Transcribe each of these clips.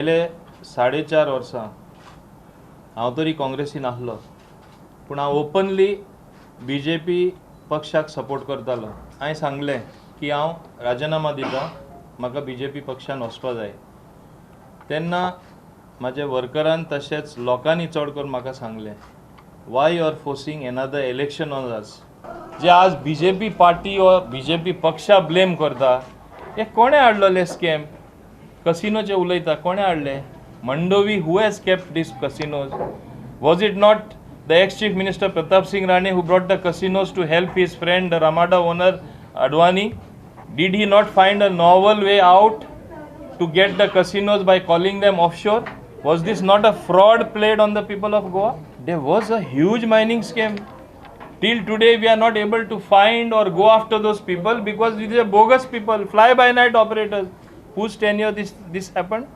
गेले 4.5 वर्सां हांव तरी काँग्रेसीन आसलो, पूण हांव ओपनली BJP पक्षाक सपोर्ट करतालो। हांवें सांगलें की हांव राजीनामा दिता, म्हाका BJP पक्षान वचपा जाय। तेन्ना म्हाज्या वर्करान तशेंच लोकांनी चड करून म्हाका सांगलें, why you are forcing another election on us. जे आज BJP पार्टी वा BJP पक्षा ब्लेम करता, हे कोणे हाडलेले स्कॅम? कसिनोचे उलयता, कोणे हाडले? Mandovi, who has kept these casinos? Was it not the ex-chief minister Pratap Singh Rane who brought the casinos to help his friend, the Ramada owner Advani? Did he not find a novel way out to get the casinos by calling them offshore? Was this not a fraud played on the people of Goa? There was a huge mining scam. Till today we are not able to find or go after those people because these are bogus people, fly-by-night operators. Whose tenure this happened?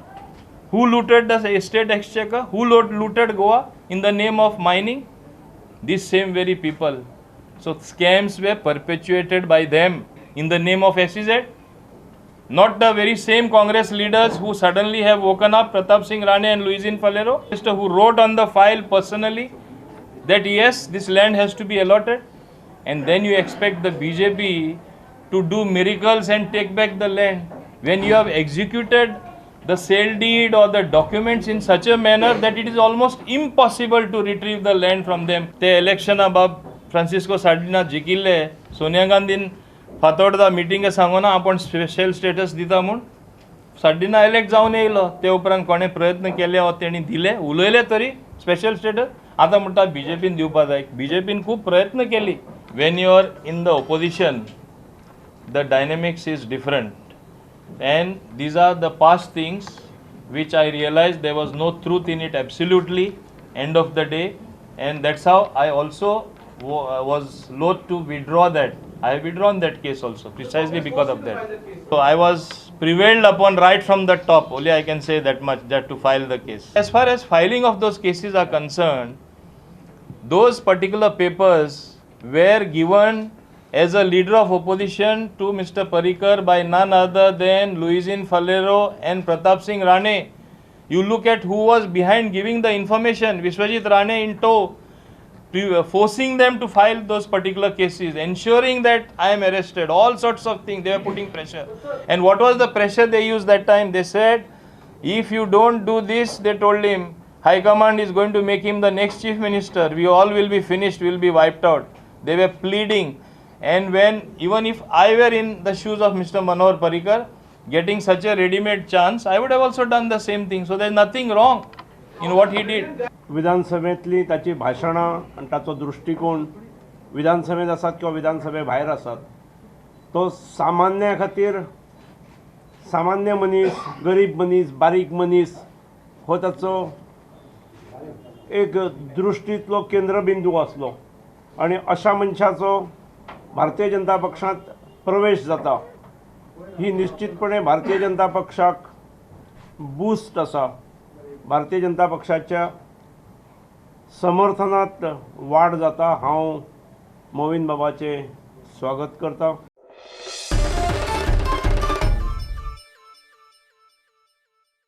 Who looted the state exchequer? Who looted Goa in the name of mining? These same very people. So scams were perpetuated by them in the name of SEZ. Not the very same Congress leaders who suddenly have woken up, Pratap Singh Rane and Luisin Falero, who wrote on the file personally that yes, this land has to be allotted, and then you expect the BJP to do miracles and take back the land when you have executed the sale deed or the documents in such a manner that it is almost impossible to retrieve the land from them. The election above Francisco Sardina जिकिल्ले, सोनिया गांधीन फातोडदा मिटिंगे सांगोना आपण special status दिता म्हूण सार्डिना elect जावन येयलो, ते उपरांत कोणे प्रयत्न केले वा तेणी दिले, उलयले तरी स्पेशल स्टेटस आतां म्हणटा BJPन दिवपा जाय। BJPन खूब प्रयत्न केली। When you are in the opposition, the dynamics is different, and these are the past things which I realized there was no truth in it absolutely end of the day, and that's how I also was loath to withdraw that. I have withdrawn that case also precisely because of that. So I was prevailed upon right from the top, only I can say that much, that to file the case. As far as filing of those cases are concerned, those particular papers were given as a leader of opposition to Mr. Parrikar by none other than Luisin Falero and Pratap Singh Rane. You look at who was behind giving the information, Vishwajit Rane in tow, forcing them to file those particular cases, ensuring that I am arrested, all sorts of things. They were putting pressure. And what was the pressure they used that time? They said, if you don't do this, they told him, High Command is going to make him the next chief minister. We all will be finished, we will be wiped out. They were pleading. And when, even if I were in the shoes of Mr. Manohar Parrikar, getting such a ready-made chance, I would have also done the same thing. So there is nothing wrong in what he did. विधानसभेतली ताची भाशणां आनी ताचो दृश्टिकोन विधानसभेत आसात किंवा विधानसभे भायर आसात, तो सामान्या खातीर सामान्य मनीस, गरीब मनीस, बारीक मनीस हो ताचो एक दृश्टींतलो केंद्रबिंदू आसलो, आनी अशा मनशाचो भारतीय जनता पक्षांत प्रवेश जाता ही निश्चितपणे भारतीय जनता पक्षाक बूस्ट आसा। भारतीय जनता पक्षाच्या समर्थनात वाढ जाता। हांव मोविन बाबाचें स्वागत करता।